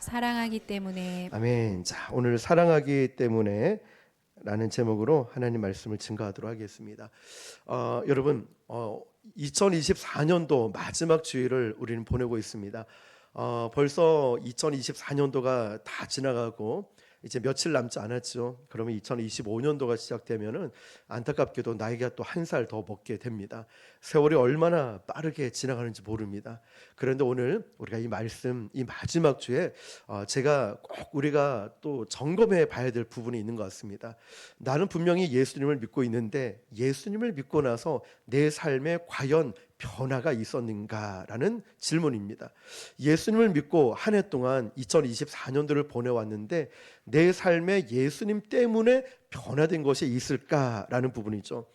사랑하기 때문에. 아멘. 자, 오늘 사랑하기 때문에 라는 제목으로 하나님 말씀을 증거하도록 하겠습니다. 여러분, 2024년도 마지막 주일을 우리는 보내고 있습니다. 벌써 2024년도가 다 지나가고 이제 며칠 남지 않았죠. 그러면 2025년도가 시작되면은 안타깝게도 나이가 또 한 살 더 먹게 됩니다. 세월이 얼마나 빠르게 지나가는지 모릅니다. 그런데 오늘 우리가 이 말씀, 이 마지막 주에 제가 꼭 우리가 또 점검해 봐야 될 부분이 있는 것 같습니다. 나는 분명히 예수님을 믿고 있는데 예수님을 믿고 나서 내 삶에 과연 변화가 있었는가라는 질문입니다. 예수님을 믿고 한 해 동안 2024년도를 보내왔는데 내 삶에 예수님 때문에 변화된 것이 있을까라는 부분이죠.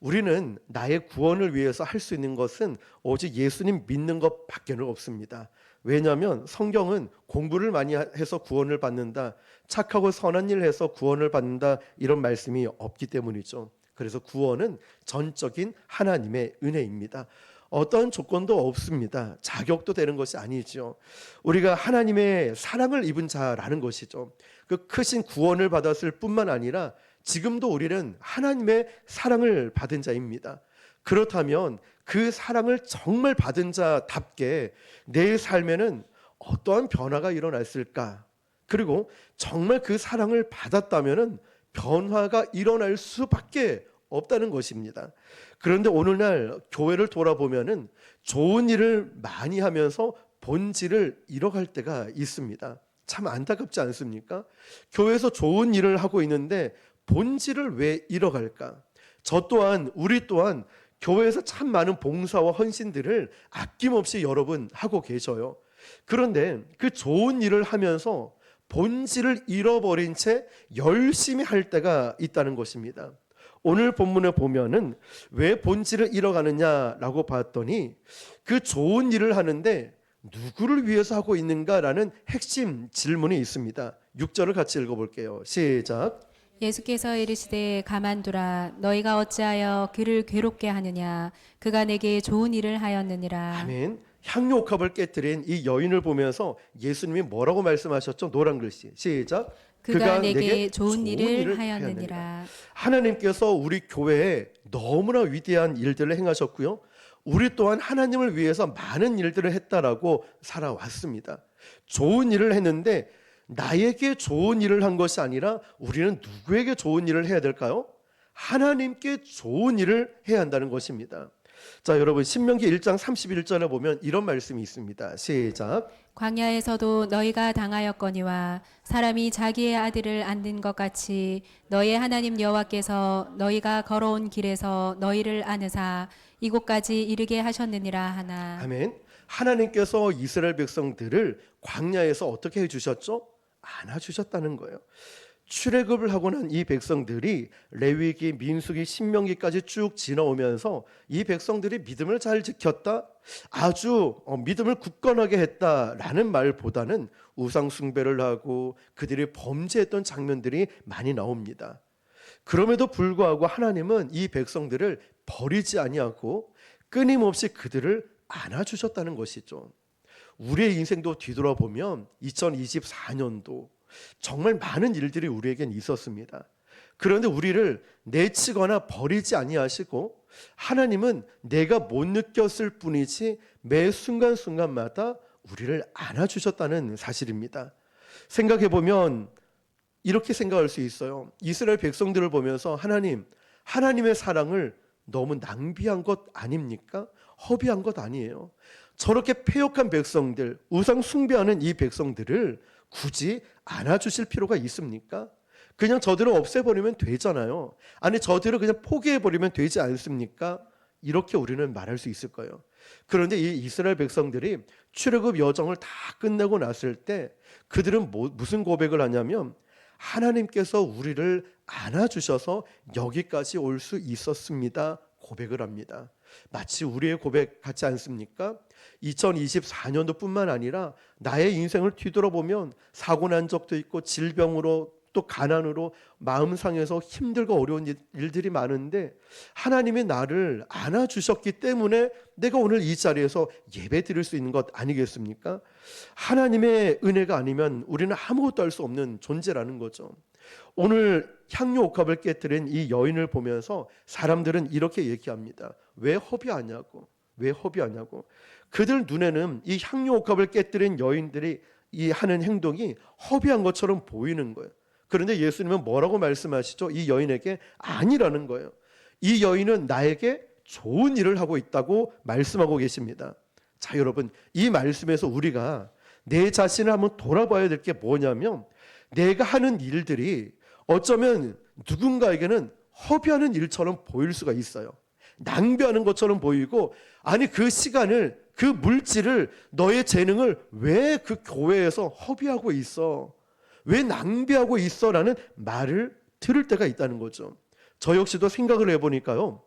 우리는 나의 구원을 위해서 할 수 있는 것은 오직 예수님 믿는 것밖에는 없습니다. 왜냐하면 성경은 공부를 많이 해서 구원을 받는다, 착하고 선한 일을 해서 구원을 받는다, 이런 말씀이 없기 때문이죠. 그래서 구원은 전적인 하나님의 은혜입니다. 어떤 조건도 없습니다. 자격도 되는 것이 아니죠. 우리가 하나님의 사랑을 입은 자라는 것이죠. 그 크신 구원을 받았을 뿐만 아니라 지금도 우리는 하나님의 사랑을 받은 자입니다. 그렇다면 그 사랑을 정말 받은 자답게 내 삶에는 어떠한 변화가 일어났을까? 그리고 정말 그 사랑을 받았다면 변화가 일어날 수밖에 없다는 것입니다. 그런데 오늘날 교회를 돌아보면은 좋은 일을 많이 하면서 본질을 잃어갈 때가 있습니다. 참 안타깝지 않습니까? 교회에서 좋은 일을 하고 있는데 본질을 왜 잃어갈까? 우리 또한 교회에서 참 많은 봉사와 헌신들을 아낌없이 여러분 하고 계셔요. 그런데 그 좋은 일을 하면서 본질을 잃어버린 채 열심히 할 때가 있다는 것입니다. 오늘 본문에 보면은 왜 본질을 잃어가느냐라고 봤더니 그 좋은 일을 하는데 누구를 위해서 하고 있는가라는 핵심 질문이 있습니다. 6절을 같이 읽어볼게요. 시작. 예수께서 이르시되 가만두라. 너희가 어찌하여 그를 괴롭게 하느냐. 그가 내게 좋은 일을 하였느니라. 아멘. 향유옥합을 깨뜨린 이 여인을 보면서 예수님이 뭐라고 말씀하셨죠? 노란 글씨. 시작. 그가 내게 좋은 일을 하였느니라. 하나님께서 우리 교회에 너무나 위대한 일들을 행하셨고요, 우리 또한 하나님을 위해서 많은 일들을 했다라고 살아왔습니다. 좋은 일을 했는데 나에게 좋은 일을 한 것이 아니라 우리는 누구에게 좋은 일을 해야 될까요? 하나님께 좋은 일을 해야 한다는 것입니다. 자, 여러분, 신명기 1장 31절에 보면 이런 말씀이 있습니다. 시작. 광야에서도 너희가 당하였거니와 사람이 자기의 아들을 안는 것 같이 너희 하나님 여호와께서 너희가 걸어온 길에서 너희를 안으사 이곳까지 이르게 하셨느니라 하나. 아멘. 하나님께서 이스라엘 백성들을 광야에서 어떻게 해주셨죠? 안아주셨다는 거예요. 출애굽을 하고 난 이 백성들이 레위기, 민수기, 신명기까지 쭉 지나오면서 이 백성들이 믿음을 잘 지켰다, 아주 믿음을 굳건하게 했다라는 말보다는 우상 숭배를 하고 그들이 범죄했던 장면들이 많이 나옵니다. 그럼에도 불구하고 하나님은 이 백성들을 버리지 아니하고 끊임없이 그들을 안아주셨다는 것이죠. 우리의 인생도 뒤돌아보면 2024년도 정말 많은 일들이 우리에겐 있었습니다. 그런데 우리를 내치거나 버리지 아니하시고 하나님은 내가 못 느꼈을 뿐이지 매 순간순간마다 우리를 안아주셨다는 사실입니다. 생각해보면 이렇게 생각할 수 있어요. 이스라엘 백성들을 보면서 하나님의 사랑을 너무 낭비한 것 아닙니까? 허비한 것 아니에요. 저렇게 패역한 백성들, 우상 숭배하는 이 백성들을 굳이 안아주실 필요가 있습니까? 그냥 저들을 없애버리면 되잖아요. 아니, 저들을 그냥 포기해버리면 되지 않습니까? 이렇게 우리는 말할 수 있을 거예요. 그런데 이 이스라엘 백성들이 출애굽 여정을 다 끝내고 났을 때 그들은 무슨 고백을 하냐면 하나님께서 우리를 안아주셔서 여기까지 올 수 있었습니다 고백을 합니다. 마치 우리의 고백 같지 않습니까? 2024년도뿐만 아니라 나의 인생을 뒤돌아보면 사고 난 적도 있고 질병으로 또 가난으로 마음 상해서 힘들고 어려운 일들이 많은데 하나님이 나를 안아주셨기 때문에 내가 오늘 이 자리에서 예배 드릴 수 있는 것 아니겠습니까? 하나님의 은혜가 아니면 우리는 아무것도 할 수 없는 존재라는 거죠. 오늘 향유 옥합을 깨뜨린 이 여인을 보면서 사람들은 이렇게 얘기합니다. 왜 허비하냐고. 왜 허비하냐고. 그들 눈에는 이 향유 옥합을 깨뜨린 여인들이 이 하는 행동이 허비한 것처럼 보이는 거예요. 그런데 예수님은 뭐라고 말씀하시죠? 이 여인에게 아니라는 거예요. 이 여인은 나에게 좋은 일을 하고 있다고 말씀하고 계십니다. 자, 여러분, 이 말씀에서 우리가 내 자신을 한번 돌아봐야 될 게 뭐냐면 내가 하는 일들이 어쩌면 누군가에게는 허비하는 일처럼 보일 수가 있어요. 낭비하는 것처럼 보이고, 아니 그 시간을, 그 물질을, 너의 재능을 왜 그 교회에서 허비하고 있어? 왜 낭비하고 있어? 라는 말을 들을 때가 있다는 거죠. 저 역시도 생각을 해보니까요,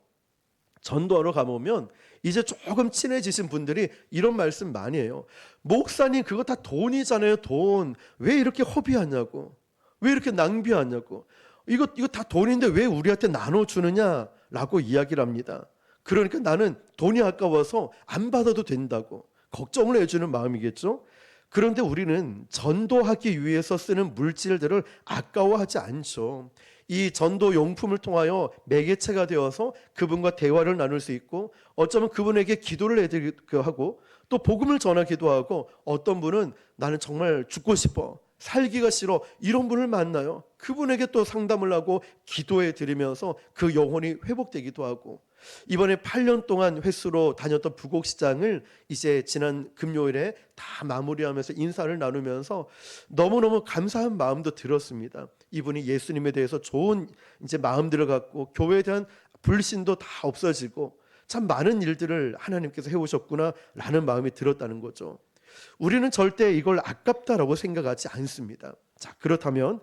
전도하러 가보면 이제 조금 친해지신 분들이 이런 말씀 많이 해요. 목사님, 그거 다 돈이잖아요. 돈. 왜 이렇게 허비하냐고. 왜 이렇게 낭비하냐고. 이거 다 돈인데 왜 우리한테 나눠주느냐라고 이야기를 합니다. 그러니까 나는 돈이 아까워서 안 받아도 된다고 걱정을 해주는 마음이겠죠. 그런데 우리는 전도하기 위해서 쓰는 물질들을 아까워하지 않죠. 이 전도 용품을 통하여 매개체가 되어서 그분과 대화를 나눌 수 있고, 어쩌면 그분에게 기도를 해드리기도 하고, 또 복음을 전하기도 하고, 어떤 분은 나는 정말 죽고 싶어, 살기가 싫어, 이런 분을 만나요. 그분에게 또 상담을 하고 기도해 드리면서 그 영혼이 회복되기도 하고, 이번에 8년 동안 횟수로 다녔던 부곡시장을 이제 지난 금요일에 다 마무리하면서 인사를 나누면서 너무너무 감사한 마음도 들었습니다. 이분이 예수님에 대해서 좋은 이제 마음들을 갖고 교회에 대한 불신도 다 없어지고 참 많은 일들을 하나님께서 해오셨구나 라는 마음이 들었다는 거죠. 우리는 절대 이걸 아깝다라고 생각하지 않습니다. 자, 그렇다면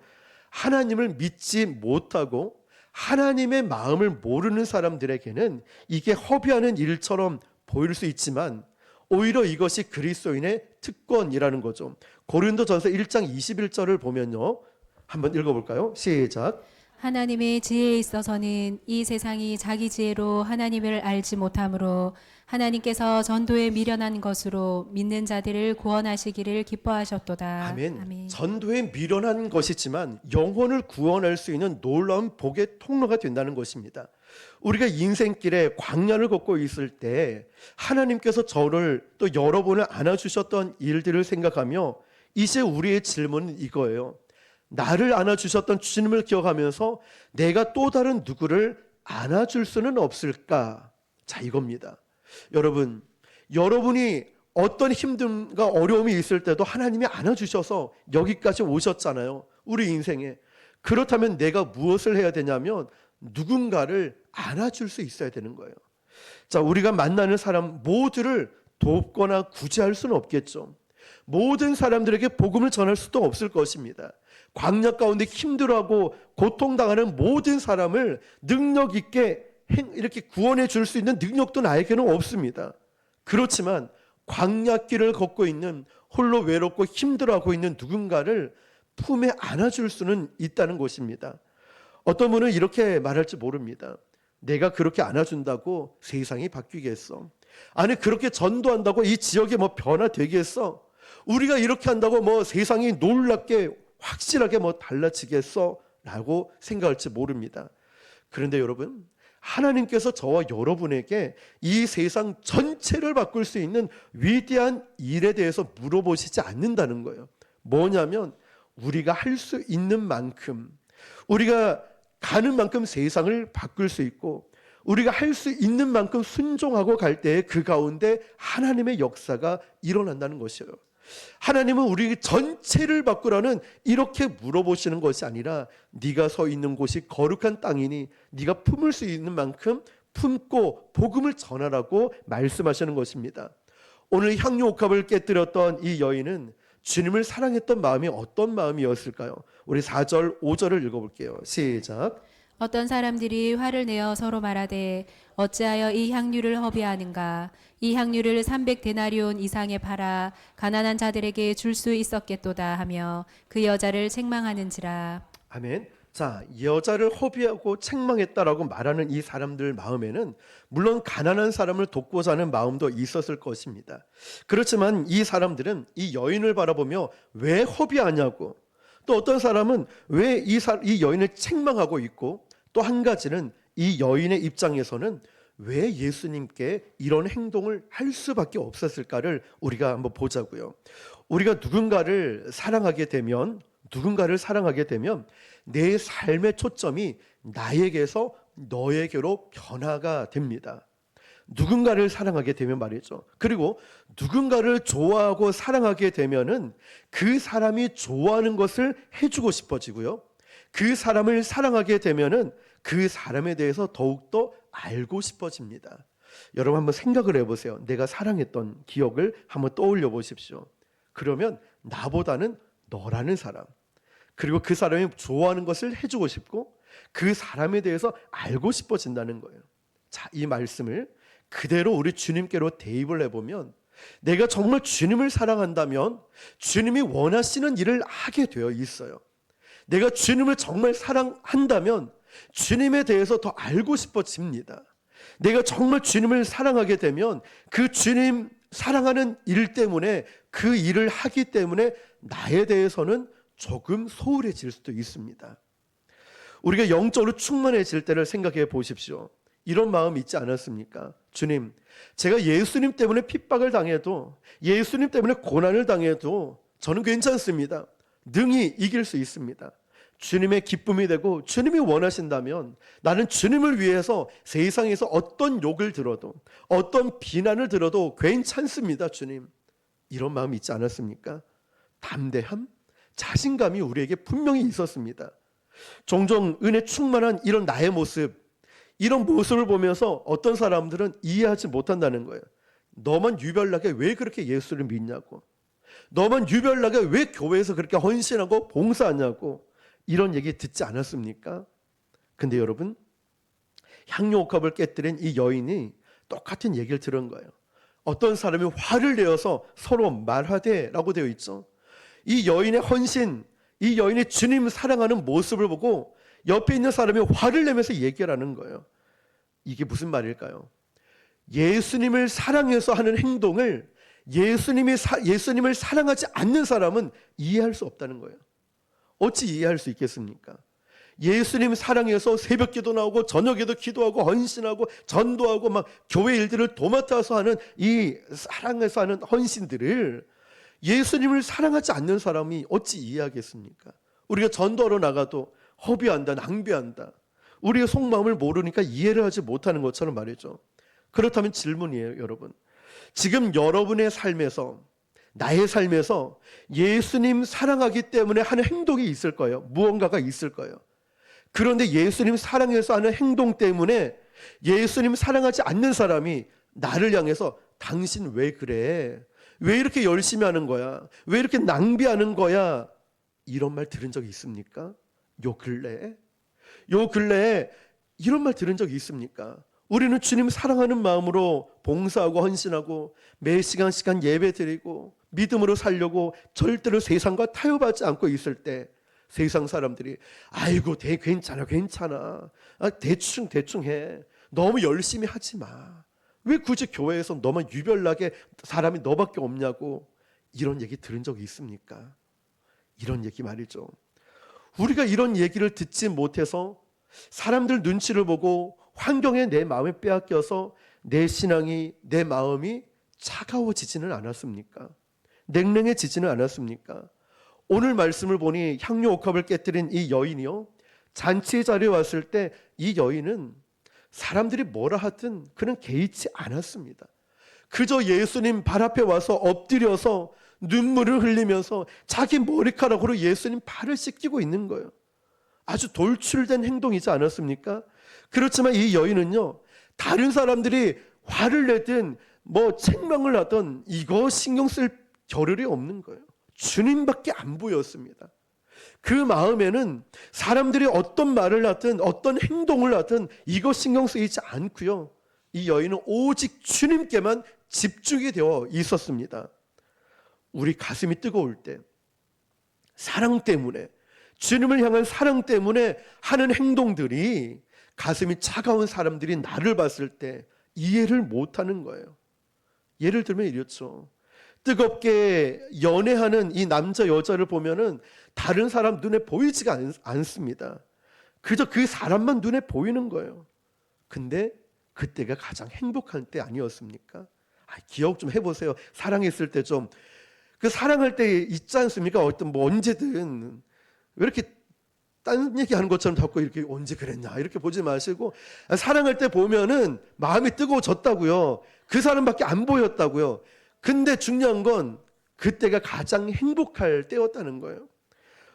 하나님을 믿지 못하고 하나님의 마음을 모르는 사람들에게는 이게 허비하는 일처럼 보일 수 있지만 오히려 이것이 그리스도인의 특권이라는 거죠. 고린도전서 1장 21절을 보면요, 한번 읽어볼까요? 시작. 하나님의 지혜에 있어서는 이 세상이 자기 지혜로 하나님을 알지 못하므로 하나님께서 전도에 미련한 것으로 믿는 자들을 구원하시기를 기뻐하셨도다. 아멘. 전도에 미련한 것이지만 영혼을 구원할 수 있는 놀라운 복의 통로가 된다는 것입니다. 우리가 인생길에 광야를 걷고 있을 때 하나님께서 저를 또 여러분을 안아주셨던 일들을 생각하며 이제 우리의 질문은 이거예요. 나를 안아주셨던 주님을 기억하면서 내가 또 다른 누구를 안아줄 수는 없을까? 자, 이겁니다. 여러분이 어떤 힘듦과 어려움이 있을 때도 하나님이 안아주셔서 여기까지 오셨잖아요. 우리 인생에. 그렇다면 내가 무엇을 해야 되냐면 누군가를 안아줄 수 있어야 되는 거예요. 자, 우리가 만나는 사람 모두를 돕거나 구제할 수는 없겠죠. 모든 사람들에게 복음을 전할 수도 없을 것입니다. 광야 가운데 힘들어하고 고통당하는 모든 사람을 능력 있게 이렇게 구원해 줄 수 있는 능력도 나에게는 없습니다. 그렇지만 광야길을 걷고 있는, 홀로 외롭고 힘들어하고 있는 누군가를 품에 안아줄 수는 있다는 것입니다. 어떤 분은 이렇게 말할지 모릅니다. 내가 그렇게 안아준다고 세상이 바뀌겠어? 아니, 그렇게 전도한다고 이 지역에 뭐 변화되겠어? 우리가 이렇게 한다고 뭐 세상이 놀랍게 확실하게 뭐 달라지겠어? 라고 생각할지 모릅니다. 그런데 여러분, 하나님께서 저와 여러분에게 이 세상 전체를 바꿀 수 있는 위대한 일에 대해서 물어보시지 않는다는 거예요. 뭐냐면 우리가 할 수 있는 만큼, 우리가 가는 만큼 세상을 바꿀 수 있고, 우리가 할 수 있는 만큼 순종하고 갈 때 그 가운데 하나님의 역사가 일어난다는 것이에요. 하나님은 우리 전체를 바꾸라는 이렇게 물어보시는 것이 아니라 네가 서 있는 곳이 거룩한 땅이니 네가 품을 수 있는 만큼 품고 복음을 전하라고 말씀하시는 것입니다. 오늘 향유 옥합을 깨뜨렸던 이 여인은 주님을 사랑했던 마음이 어떤 마음이었을까요? 우리 4절 5절을 읽어볼게요. 시작. 어떤 사람들이 화를 내어 서로 말하되 어찌하여 이 향유를 허비하는가? 이 향유를 300데나리온 이상에 팔아 가난한 자들에게 줄 수 있었겠도다 하며 그 여자를 책망하는지라. 아멘. 자, 여자를 허비하고 책망했다라고 말하는 이 사람들 마음에는 물론 가난한 사람을 돕고자 하는 마음도 있었을 것입니다. 그렇지만 이 사람들은 이 여인을 바라보며 왜 허비하냐고, 또 어떤 사람은 왜 이 여인을 책망하고 있고, 또 한 가지는 이 여인의 입장에서는 왜 예수님께 이런 행동을 할 수밖에 없었을까를 우리가 한번 보자고요. 우리가 누군가를 사랑하게 되면 내 삶의 초점이 나에게서 너에게로 변화가 됩니다. 누군가를 사랑하게 되면 말이죠. 그리고 누군가를 좋아하고 사랑하게 되면은 그 사람이 좋아하는 것을 해주고 싶어지고요. 그 사람을 사랑하게 되면은 그 사람에 대해서 더욱더 알고 싶어집니다. 여러분 한번 생각을 해보세요. 내가 사랑했던 기억을 한번 떠올려 보십시오. 그러면 나보다는 너라는 사람, 그리고 그 사람이 좋아하는 것을 해주고 싶고 그 사람에 대해서 알고 싶어진다는 거예요. 자, 이 말씀을 그대로 우리 주님께로 대입을 해보면, 내가 정말 주님을 사랑한다면 주님이 원하시는 일을 하게 되어 있어요. 내가 주님을 정말 사랑한다면 주님에 대해서 더 알고 싶어집니다. 내가 정말 주님을 사랑하게 되면 그 주님 사랑하는 일 때문에, 그 일을 하기 때문에 나에 대해서는 조금 소홀해질 수도 있습니다. 우리가 영적으로 충만해질 때를 생각해 보십시오. 이런 마음 있지 않았습니까? 주님, 제가 예수님 때문에 핍박을 당해도, 예수님 때문에 고난을 당해도 저는 괜찮습니다. 능히 이길 수 있습니다. 주님의 기쁨이 되고 주님이 원하신다면 나는 주님을 위해서 세상에서 어떤 욕을 들어도, 어떤 비난을 들어도 괜찮습니다. 주님, 이런 마음이 있지 않았습니까? 담대함, 자신감이 우리에게 분명히 있었습니다. 종종 은혜 충만한 이런 나의 모습, 이런 모습을 보면서 어떤 사람들은 이해하지 못한다는 거예요. 너만 유별나게 왜 그렇게 예수를 믿냐고, 너만 유별나게 왜 교회에서 그렇게 헌신하고 봉사하냐고, 이런 얘기 듣지 않았습니까? 근데 여러분, 향유옥합을 깨뜨린 이 여인이 똑같은 얘기를 들은 거예요. 어떤 사람이 화를 내어서 서로 말하되 라고 되어 있죠. 이 여인의 헌신, 이 여인의 주님 사랑하는 모습을 보고 옆에 있는 사람이 화를 내면서 얘기를 하는 거예요. 이게 무슨 말일까요? 예수님을 사랑해서 하는 행동을 예수님을 사랑하지 않는 사람은 이해할 수 없다는 거예요. 어찌 이해할 수 있겠습니까? 예수님 사랑해서 새벽기도 나오고 저녁에도 기도하고 헌신하고 전도하고 막 교회 일들을 도맡아서 하는 이 사랑해서 하는 헌신들을 예수님을 사랑하지 않는 사람이 어찌 이해하겠습니까? 우리가 전도하러 나가도 허비한다, 낭비한다, 우리의 속마음을 모르니까 이해를 하지 못하는 것처럼 말이죠. 그렇다면 질문이에요, 여러분. 지금 여러분의 삶에서, 나의 삶에서 예수님 사랑하기 때문에 하는 행동이 있을 거예요. 무언가가 있을 거예요. 그런데 예수님 사랑해서 하는 행동 때문에 예수님 사랑하지 않는 사람이 나를 향해서 당신 왜 그래? 왜 이렇게 열심히 하는 거야? 왜 이렇게 낭비하는 거야? 이런 말 들은 적이 있습니까? 요 근래에 이런 말 들은 적이 있습니까? 우리는 주님 사랑하는 마음으로 봉사하고 헌신하고 매 시간 예배 드리고 믿음으로 살려고 절대로 세상과 타협하지 않고 있을 때, 세상 사람들이 아이고 괜찮아 대충 해, 너무 열심히 하지 마, 왜 굳이 교회에서 너만 유별나게 사람이 너밖에 없냐고, 이런 얘기 들은 적이 있습니까? 이런 얘기 말이죠. 우리가 이런 얘기를 듣지 못해서 사람들 눈치를 보고 환경에 내 마음이 빼앗겨서 내 신앙이, 내 마음이 차가워지지는 않았습니까? 냉랭해지지는 않았습니까? 오늘 말씀을 보니 향유옥합을 깨뜨린 이 여인이요, 잔치의 자리에 왔을 때 이 여인은 사람들이 뭐라 하든 그는 개의치 않았습니다. 그저 예수님 발 앞에 와서 엎드려서 눈물을 흘리면서 자기 머리카락으로 예수님 발을 씻기고 있는 거예요. 아주 돌출된 행동이지 않았습니까? 그렇지만 이 여인은요, 다른 사람들이 화를 내든 뭐 책망을 하든 이거 신경 쓸 겨를이 없는 거예요. 주님밖에 안 보였습니다. 그 마음에는 사람들이 어떤 말을 하든 어떤 행동을 하든 이거 신경 쓰이지 않고요, 이 여인은 오직 주님께만 집중이 되어 있었습니다. 우리 가슴이 뜨거울 때, 사랑 때문에 주님을 향한 사랑 때문에 하는 행동들이 가슴이 차가운 사람들이 나를 봤을 때 이해를 못하는 거예요. 예를 들면 이렇죠. 뜨겁게 연애하는 이 남자 여자를 보면은 다른 사람 눈에 보이지가 않습니다. 그저 그 사람만 눈에 보이는 거예요. 근데 그때가 가장 행복한 때 아니었습니까? 기억 좀 해보세요. 사랑했을 때 좀 그 사랑할 때 있지 않습니까? 어떤 뭐 언제든 왜 이렇게 딴 얘기하는 것처럼 자꾸 이렇게 언제 그랬냐 이렇게 보지 마시고 사랑할 때 보면은 마음이 뜨거워졌다고요. 그 사람밖에 안 보였다고요. 근데 중요한 건 그때가 가장 행복할 때였다는 거예요.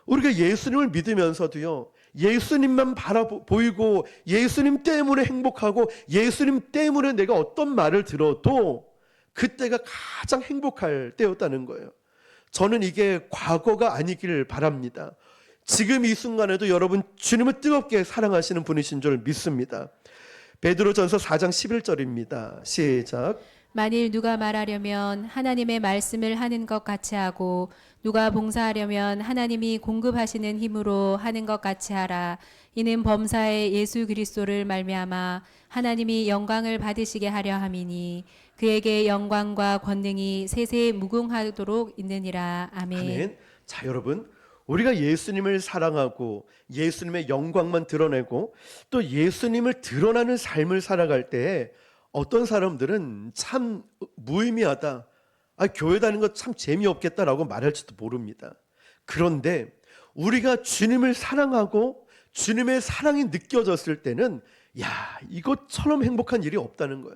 우리가 예수님을 믿으면서도요, 예수님만 보이고 예수님 때문에 행복하고 예수님 때문에 내가 어떤 말을 들어도 그때가 가장 행복할 때였다는 거예요. 저는 이게 과거가 아니길 바랍니다. 지금 이 순간에도 여러분 주님을 뜨겁게 사랑하시는 분이신 줄 믿습니다. 베드로전서 4장 11절입니다. 시작. 만일 누가 말하려면 하나님의 말씀을 하는 것 같이 하고 누가 봉사하려면 하나님이 공급하시는 힘으로 하는 것 같이 하라. 이는 범사의 예수 그리스도를 말미암아 하나님이 영광을 받으시게 하려 함이니 그에게 영광과 권능이 세세 무궁하도록 있느니라. 아멘. 아멘. 자, 여러분, 우리가 예수님을 사랑하고 예수님의 영광만 드러내고 또 예수님을 드러나는 삶을 살아갈 때 어떤 사람들은 참 무의미하다, 교회 다니는 거 참 재미없겠다라고 말할지도 모릅니다. 그런데 우리가 주님을 사랑하고 주님의 사랑이 느껴졌을 때는 이것처럼 행복한 일이 없다는 거예요.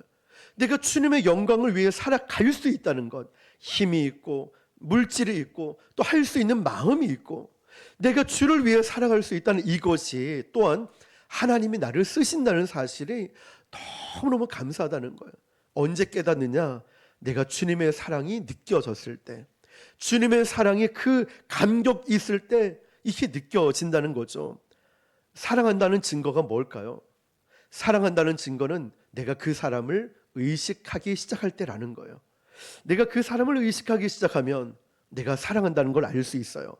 내가 주님의 영광을 위해 살아갈 수 있다는 것, 힘이 있고 물질이 있고 또 할 수 있는 마음이 있고 내가 주를 위해 살아갈 수 있다는 이것이 또한 하나님이 나를 쓰신다는 사실이 너무너무 감사하다는 거예요. 언제 깨닫느냐? 내가 주님의 사랑이 느껴졌을 때, 주님의 사랑이 그 감격이 있을 때 이게 느껴진다는 거죠. 사랑한다는 증거가 뭘까요? 사랑한다는 증거는 내가 그 사람을 의식하기 시작할 때라는 거예요. 내가 그 사람을 의식하기 시작하면 내가 사랑한다는 걸 알 수 있어요.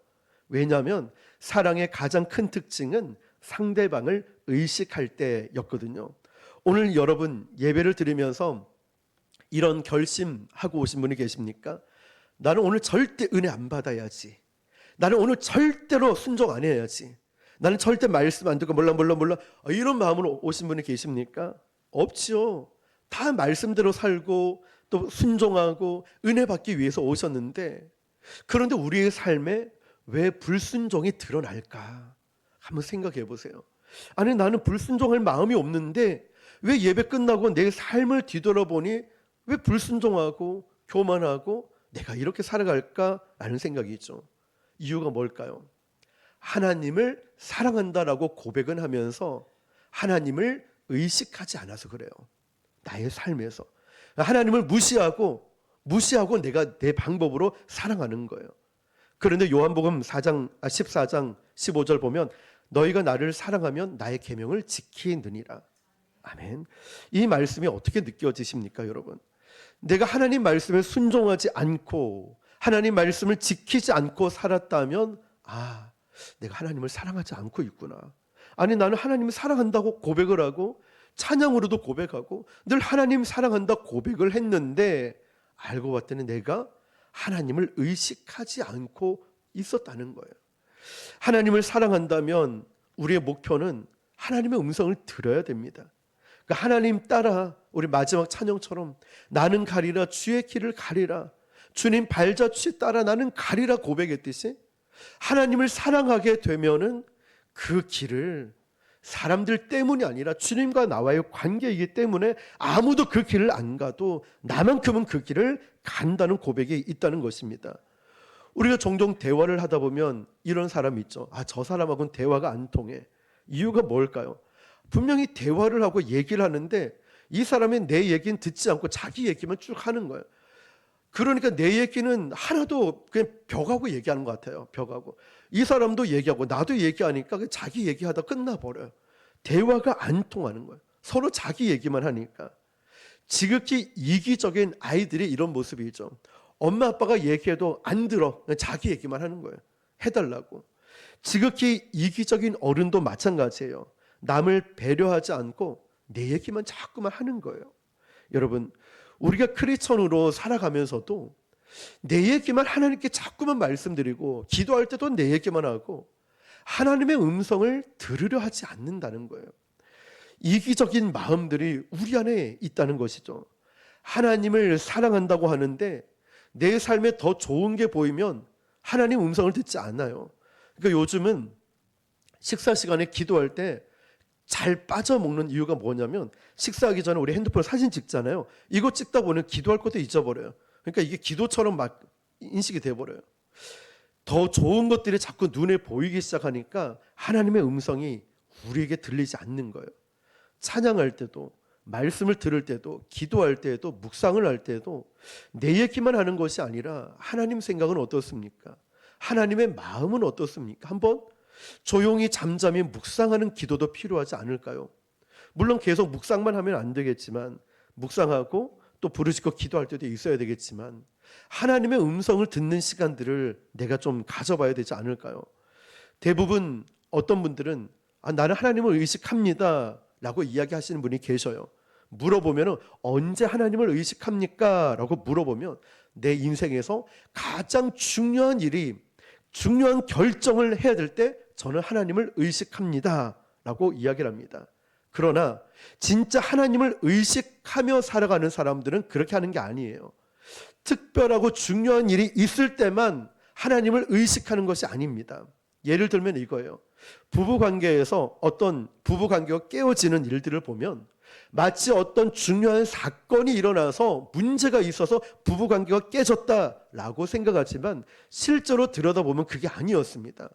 왜냐하면 사랑의 가장 큰 특징은 상대방을 의식할 때였거든요. 오늘 여러분 예배를 드리면서 이런 결심하고 오신 분이 계십니까? 나는 오늘 절대 은혜 안 받아야지. 나는 오늘 절대로 순종 안 해야지. 나는 절대 말씀 안 듣고 몰라 이런 마음으로 오신 분이 계십니까? 없지요. 다 말씀대로 살고 또 순종하고 은혜 받기 위해서 오셨는데, 그런데 우리의 삶에 왜 불순종이 드러날까? 한번 생각해 보세요. 아니, 나는 불순종할 마음이 없는데 왜 예배 끝나고 내 삶을 뒤돌아보니 왜 불순종하고 교만하고 내가 이렇게 살아갈까? 라는 생각이죠. 이유가 뭘까요? 하나님을 사랑한다라고 고백은 하면서 하나님을 의식하지 않아서 그래요. 나의 삶에서 하나님을 무시하고 내가 내 방법으로 사랑하는 거예요. 그런데 요한복음 14장 15절 보면 너희가 나를 사랑하면 나의 계명을 지키느니라. 아멘. 이 말씀이 어떻게 느껴지십니까, 여러분? 내가 하나님 말씀에 순종하지 않고 하나님 말씀을 지키지 않고 살았다면 내가 하나님을 사랑하지 않고 있구나. 아니, 나는 하나님을 사랑한다고 고백을 하고 찬양으로도 고백하고 늘 하나님 사랑한다 고백을 했는데 알고 봤더니 내가 하나님을 의식하지 않고 있었다는 거예요. 하나님을 사랑한다면 우리의 목표는 하나님의 음성을 들어야 됩니다. 그러니까 하나님 따라 우리 마지막 찬양처럼 나는 가리라 주의 길을 가리라, 주님 발자취 따라 나는 가리라 고백했듯이 하나님을 사랑하게 되면은 그 길을 사람들 때문이 아니라 주님과 나와의 관계이기 때문에 아무도 그 길을 안 가도 나만큼은 그 길을 간다는 고백이 있다는 것입니다. 우리가 종종 대화를 하다 보면 이런 사람이 있죠. 저 사람하고는 대화가 안 통해. 이유가 뭘까요? 분명히 대화를 하고 얘기를 하는데 이 사람이 내 얘기는 듣지 않고 자기 얘기만 쭉 하는 거예요. 그러니까 내 얘기는 하나도 그냥 벽하고 얘기하는 것 같아요. 벽하고. 이 사람도 얘기하고 나도 얘기하니까 자기 얘기하다 끝나버려요. 대화가 안 통하는 거예요. 서로 자기 얘기만 하니까. 지극히 이기적인 아이들이 이런 모습이죠. 엄마 아빠가 얘기해도 안 들어. 그냥 자기 얘기만 하는 거예요. 해달라고. 지극히 이기적인 어른도 마찬가지예요. 남을 배려하지 않고 내 얘기만 자꾸만 하는 거예요. 여러분, 우리가 크리스천으로 살아가면서도 내 얘기만 하나님께 자꾸만 말씀드리고 기도할 때도 내 얘기만 하고 하나님의 음성을 들으려 하지 않는다는 거예요. 이기적인 마음들이 우리 안에 있다는 것이죠. 하나님을 사랑한다고 하는데 내 삶에 더 좋은 게 보이면 하나님 음성을 듣지 않아요. 그러니까 요즘은 식사 시간에 기도할 때 잘 빠져먹는 이유가 뭐냐면, 식사하기 전에 우리 핸드폰 사진 찍잖아요. 이거 찍다 보면 기도할 것도 잊어버려요. 그러니까 이게 기도처럼 막 인식이 돼버려요. 더 좋은 것들이 자꾸 눈에 보이기 시작하니까 하나님의 음성이 우리에게 들리지 않는 거예요. 찬양할 때도, 말씀을 들을 때도, 기도할 때에도, 묵상을 할 때에도 내 얘기만 하는 것이 아니라 하나님 생각은 어떻습니까? 하나님의 마음은 어떻습니까? 한번 조용히 잠잠히 묵상하는 기도도 필요하지 않을까요? 물론 계속 묵상만 하면 안 되겠지만, 묵상하고 또 부르짖고 기도할 때도 있어야 되겠지만, 하나님의 음성을 듣는 시간들을 내가 좀 가져봐야 되지 않을까요? 대부분 어떤 분들은 나는 하나님을 의식합니다 라고 이야기하시는 분이 계셔요. 물어보면 언제 하나님을 의식합니까? 라고 물어보면 내 인생에서 가장 중요한 일이, 중요한 결정을 해야 될 때 저는 하나님을 의식합니다 라고 이야기를 합니다. 그러나 진짜 하나님을 의식하며 살아가는 사람들은 그렇게 하는 게 아니에요. 특별하고 중요한 일이 있을 때만 하나님을 의식하는 것이 아닙니다. 예를 들면 이거예요. 부부관계에서 어떤 부부관계가 깨어지는 일들을 보면 마치 어떤 중요한 사건이 일어나서 문제가 있어서 부부관계가 깨졌다라고 생각하지만 실제로 들여다보면 그게 아니었습니다.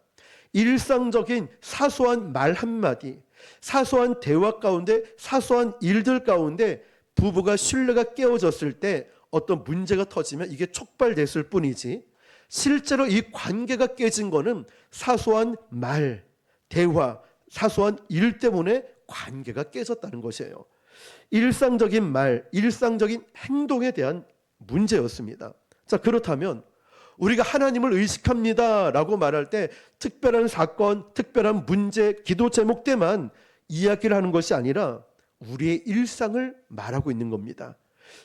일상적인 사소한 말 한마디, 사소한 대화 가운데, 사소한 일들 가운데 부부가 신뢰가 깨어졌을 때 어떤 문제가 터지면 이게 촉발됐을 뿐이지, 실제로 이 관계가 깨진 거는 사소한 말, 대화, 사소한 일 때문에 관계가 깨졌다는 것이에요. 일상적인 말, 일상적인 행동에 대한 문제였습니다. 자, 그렇다면 우리가 하나님을 의식합니다 라고 말할 때 특별한 사건, 특별한 문제, 기도 제목 때만 이야기를 하는 것이 아니라 우리의 일상을 말하고 있는 겁니다.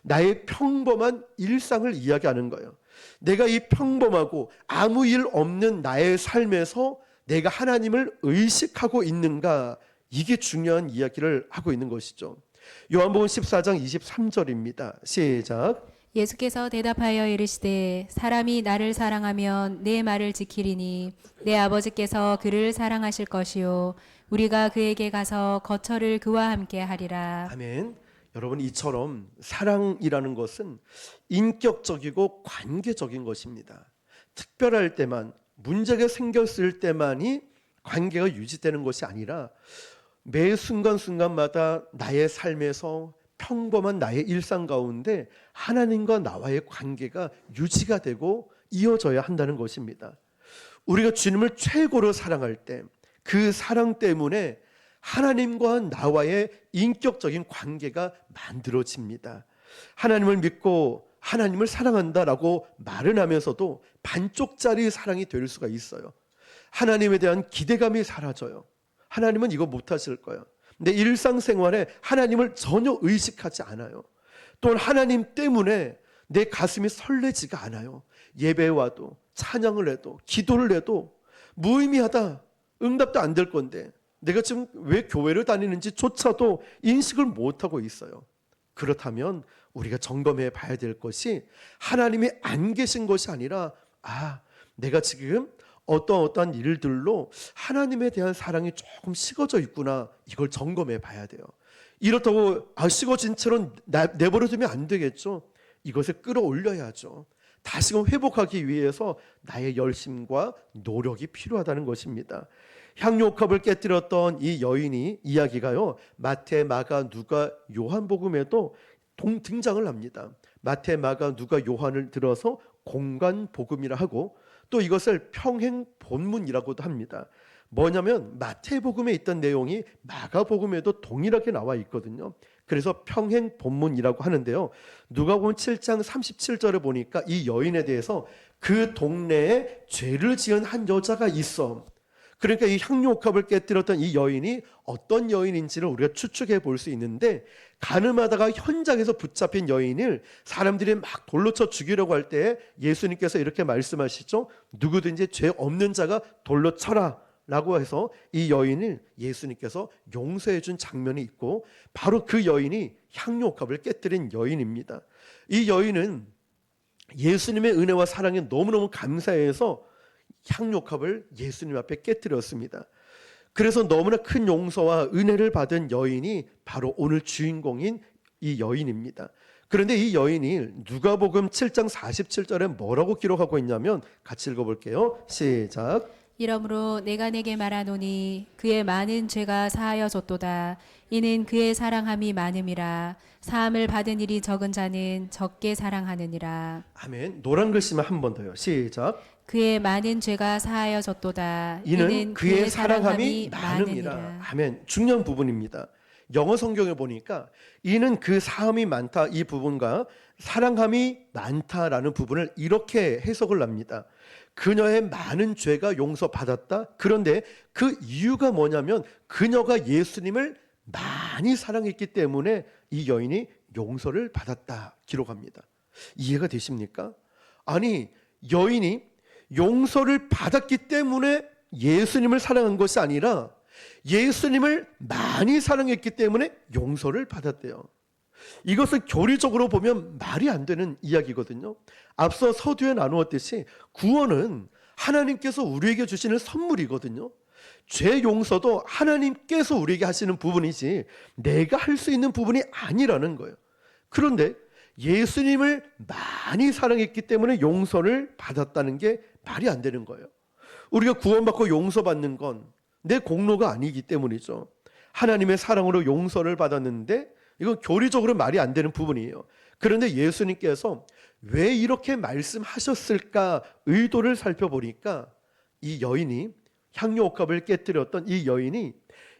나의 평범한 일상을 이야기하는 거예요. 내가 이 평범하고 아무 일 없는 나의 삶에서 내가 하나님을 의식하고 있는가, 이게 중요한 이야기를 하고 있는 것이죠. 요한복음 14장 23절입니다. 시작. 예수께서 대답하여 이르시되 사람이 나를 사랑하면 내 말을 지키리니 내 아버지께서 그를 사랑하실 것이요 우리가 그에게 가서 거처를 그와 함께 하리라. 아멘. 여러분, 이처럼 사랑이라는 것은 인격적이고 관계적인 것입니다. 특별할 때만, 문제가 생겼을 때만이 관계가 유지되는 것이 아니라 매 순간순간마다 나의 삶에서 평범한 나의 일상 가운데 하나님과 나와의 관계가 유지가 되고 이어져야 한다는 것입니다. 우리가 주님을 최고로 사랑할 때 그 사랑 때문에 하나님과 나와의 인격적인 관계가 만들어집니다. 하나님을 믿고 하나님을 사랑한다라고 말은 하면서도 반쪽짜리 사랑이 될 수가 있어요. 하나님에 대한 기대감이 사라져요. 하나님은 이거 못하실 거예요. 내 일상생활에 하나님을 전혀 의식하지 않아요. 또한 하나님 때문에 내 가슴이 설레지가 않아요. 예배에 와도, 찬양을 해도, 기도를 해도 무의미하다, 응답도 안 될 건데 내가 지금 왜 교회를 다니는지조차도 인식을 못하고 있어요. 그렇다면 우리가 점검해 봐야 될 것이 하나님이 안 계신 것이 아니라 내가 지금 어떠한 일들로 하나님에 대한 사랑이 조금 식어져 있구나, 이걸 점검해 봐야 돼요. 이렇다고 식어진 채로 내버려두면 안 되겠죠. 이것을 끌어올려야죠. 다시금 회복하기 위해서 나의 열심과 노력이 필요하다는 것입니다. 향료컵을 깨뜨렸던 이 여인이 이야기가요, 마태, 마가, 누가, 요한복음에도 등장을 합니다. 마태, 마가, 누가, 요한을 들어서 공간복음이라 하고 또 이것을 평행본문이라고도 합니다. 뭐냐면 마태복음에 있던 내용이 마가복음에도 동일하게 나와 있거든요. 그래서 평행본문이라고 하는데요. 누가복음 7장 37절에 보니까 이 여인에 대해서 그 동네에 죄를 지은 한 여자가 있어. 그러니까 이 향유옥합을 깨뜨렸던 이 여인이 어떤 여인인지를 우리가 추측해 볼 수 있는데, 가늠하다가 현장에서 붙잡힌 여인을 사람들이 막 돌로 쳐 죽이려고 할 때 예수님께서 이렇게 말씀하시죠. 누구든지 죄 없는 자가 돌로 쳐라 라고 해서 이 여인을 예수님께서 용서해 준 장면이 있고, 바로 그 여인이 향유옥합을 깨뜨린 여인입니다. 이 여인은 예수님의 은혜와 사랑에 너무너무 감사해서 향유옥합을 예수님 앞에 깨뜨렸습니다. 그래서 너무나 큰 용서와 은혜를 받은 여인이 바로 오늘 주인공인 이 여인입니다. 그런데 이 여인이 누가복음 7장 47절에 뭐라고 기록하고 있냐면, 같이 읽어볼게요. 시작. 이러므로 내가 내게 말하노니 그의 많은 죄가 사하여졌도다. 이는 그의 사랑함이 많음이라. 사함을 받은 일이 적은 자는 적게 사랑하느니라. 아멘. 노란 글씨만 한 번 더요. 시작. 그의 많은 죄가 사하여졌도다. 이는 그의 사랑함이 많음이라. 아멘. 중요한 부분입니다. 영어 성경에 보니까 이는 그 사함이 많다, 이 부분과 사랑함이 많다라는 부분을 이렇게 해석을 합니다. 그녀의 많은 죄가 용서받았다. 그런데 그 이유가 뭐냐면 그녀가 예수님을 많이 사랑했기 때문에 이 여인이 용서를 받았다 기록합니다. 이해가 되십니까? 아니, 여인이 용서를 받았기 때문에 예수님을 사랑한 것이 아니라 예수님을 많이 사랑했기 때문에 용서를 받았대요. 이것은 교리적으로 보면 말이 안 되는 이야기거든요. 앞서 서두에 나누었듯이 구원은 하나님께서 우리에게 주시는 선물이거든요. 죄 용서도 하나님께서 우리에게 하시는 부분이지 내가 할 수 있는 부분이 아니라는 거예요. 그런데 예수님을 많이 사랑했기 때문에 용서를 받았다는 게 말이 안 되는 거예요. 우리가 구원받고 용서받는 건 내 공로가 아니기 때문이죠. 하나님의 사랑으로 용서를 받았는데 이건 교리적으로 말이 안 되는 부분이에요. 그런데 예수님께서 왜 이렇게 말씀하셨을까 의도를 살펴보니까 이 여인이, 향유옥합을 깨뜨렸던 이 여인이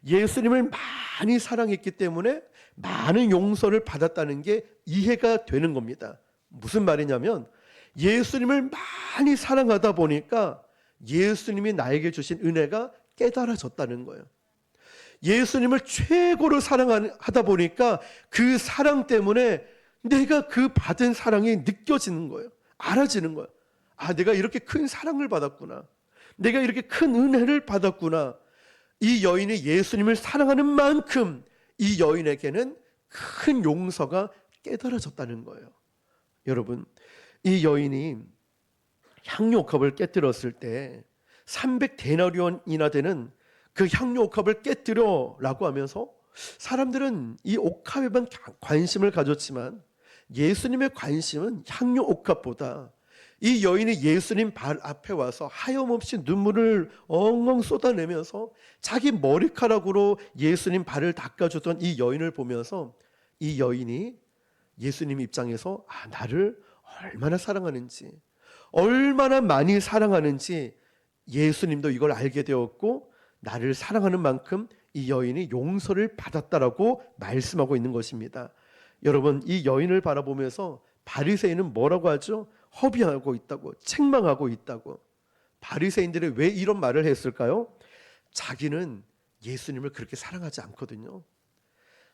예수님을 많이 사랑했기 때문에 많은 용서를 받았다는 게 이해가 되는 겁니다. 무슨 말이냐면 예수님을 많이 사랑하다 보니까 예수님이 나에게 주신 은혜가 깨달아졌다는 거예요. 예수님을 최고로 사랑하다 보니까 그 사랑 때문에 내가 그 받은 사랑이 느껴지는 거예요. 알아지는 거예요. 아, 내가 이렇게 큰 사랑을 받았구나. 내가 이렇게 큰 은혜를 받았구나. 이 여인이 예수님을 사랑하는 만큼 이 여인에게는 큰 용서가 깨달아졌다는 거예요. 여러분, 이 여인이 향유옥합을 깨뜨렸을 때 300데나리온이나 되는 그 향유옥합을 깨뜨려라고 하면서 사람들은 이 옥합에만 관심을 가졌지만 예수님의 관심은 향유옥합보다 이 여인이 예수님 발 앞에 와서 하염없이 눈물을 엉엉 쏟아내면서 자기 머리카락으로 예수님 발을 닦아주던 이 여인을 보면서 이 여인이 예수님 입장에서 나를 얼마나 사랑하는지, 얼마나 많이 사랑하는지 예수님도 이걸 알게 되었고 나를 사랑하는 만큼 이 여인이 용서를 받았다라고 말씀하고 있는 것입니다. 여러분, 이 여인을 바라보면서 바리새인은 뭐라고 하죠? 허비하고 있다고, 책망하고 있다고. 바리새인들이 왜 이런 말을 했을까요? 자기는 예수님을 그렇게 사랑하지 않거든요.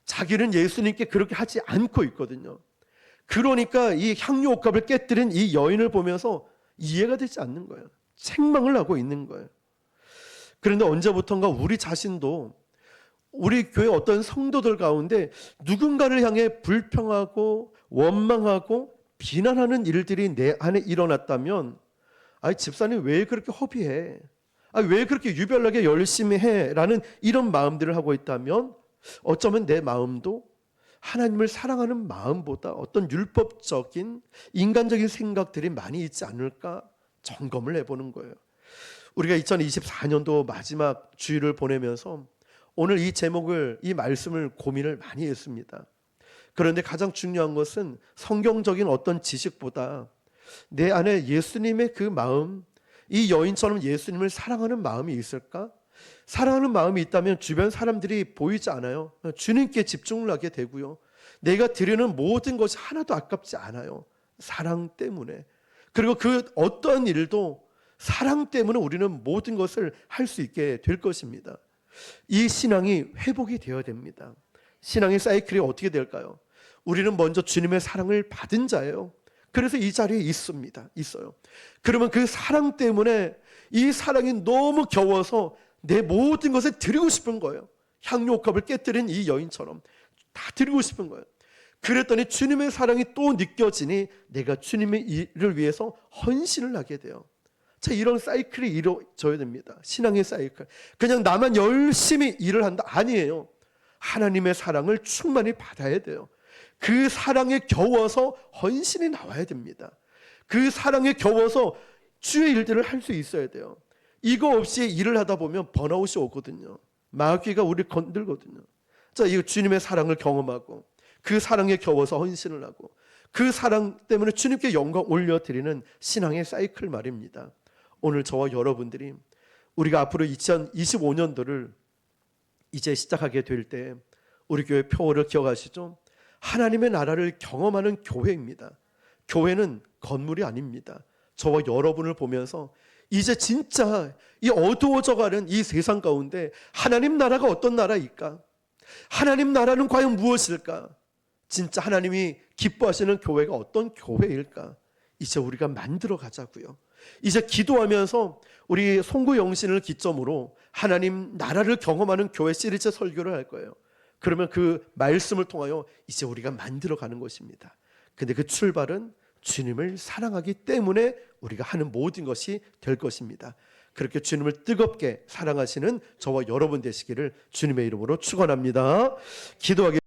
자기는 예수님께 그렇게 하지 않고 있거든요. 그러니까 이 향유옥합을 깨뜨린 이 여인을 보면서 이해가 되지 않는 거예요. 책망을 하고 있는 거예요. 그런데 언제부턴가 우리 자신도 우리 교회 어떤 성도들 가운데 누군가를 향해 불평하고 원망하고 비난하는 일들이 내 안에 일어났다면, 집사님 왜 그렇게 허비해? 왜 그렇게 유별나게 열심히 해? 라는 이런 마음들을 하고 있다면 어쩌면 내 마음도 하나님을 사랑하는 마음보다 어떤 율법적인 인간적인 생각들이 많이 있지 않을까 점검을 해보는 거예요. 우리가 2024년도 마지막 주일을 보내면서 오늘 이 제목을, 이 말씀을 고민을 많이 했습니다. 그런데 가장 중요한 것은 성경적인 어떤 지식보다 내 안에 예수님의 그 마음, 이 여인처럼 예수님을 사랑하는 마음이 있을까? 사랑하는 마음이 있다면 주변 사람들이 보이지 않아요. 주님께 집중을 하게 되고요. 내가 드리는 모든 것이 하나도 아깝지 않아요. 사랑 때문에. 그리고 그 어떠한 일도 사랑 때문에 우리는 모든 것을 할 수 있게 될 것입니다. 이 신앙이 회복이 되어야 됩니다. 신앙의 사이클이 어떻게 될까요? 우리는 먼저 주님의 사랑을 받은 자예요. 그래서 이 자리에 있어요. 그러면 그 사랑 때문에 이 사랑이 너무 겨워서 내 모든 것을 드리고 싶은 거예요. 향료컵을 깨뜨린 이 여인처럼 다 드리고 싶은 거예요. 그랬더니 주님의 사랑이 또 느껴지니 내가 주님의 일을 위해서 헌신을 하게 돼요. 자, 이런 사이클이 이루어져야 됩니다. 신앙의 사이클. 그냥 나만 열심히 일을 한다 아니에요. 하나님의 사랑을 충만히 받아야 돼요. 그 사랑에 겨워서 헌신이 나와야 됩니다. 그 사랑에 겨워서 주의 일들을 할 수 있어야 돼요. 이거 없이 일을 하다 보면 번아웃이 오거든요. 마귀가 우리를 건들거든요. 자, 이거 주님의 사랑을 경험하고 그 사랑에 겨워서 헌신을 하고 그 사랑 때문에 주님께 영광 올려드리는 신앙의 사이클 말입니다. 오늘 저와 여러분들이 우리가 앞으로 2025년도를 이제 시작하게 될 때 우리 교회 표어를 기억하시죠? 하나님의 나라를 경험하는 교회입니다. 교회는 건물이 아닙니다. 저와 여러분을 보면서 이제 진짜 이 어두워져가는 이 세상 가운데 하나님 나라가 어떤 나라일까? 하나님 나라는 과연 무엇일까? 진짜 하나님이 기뻐하시는 교회가 어떤 교회일까? 이제 우리가 만들어 가자고요. 이제 기도하면서 우리 송구 영신을 기점으로 하나님 나라를 경험하는 교회 시리즈 설교를 할 거예요. 그러면 그 말씀을 통하여 이제 우리가 만들어 가는 것입니다. 근데 그 출발은 주님을 사랑하기 때문에 우리가 하는 모든 것이 될 것입니다. 그렇게 주님을 뜨겁게 사랑하시는 저와 여러분 되시기를 주님의 이름으로 축원합니다. 기도하기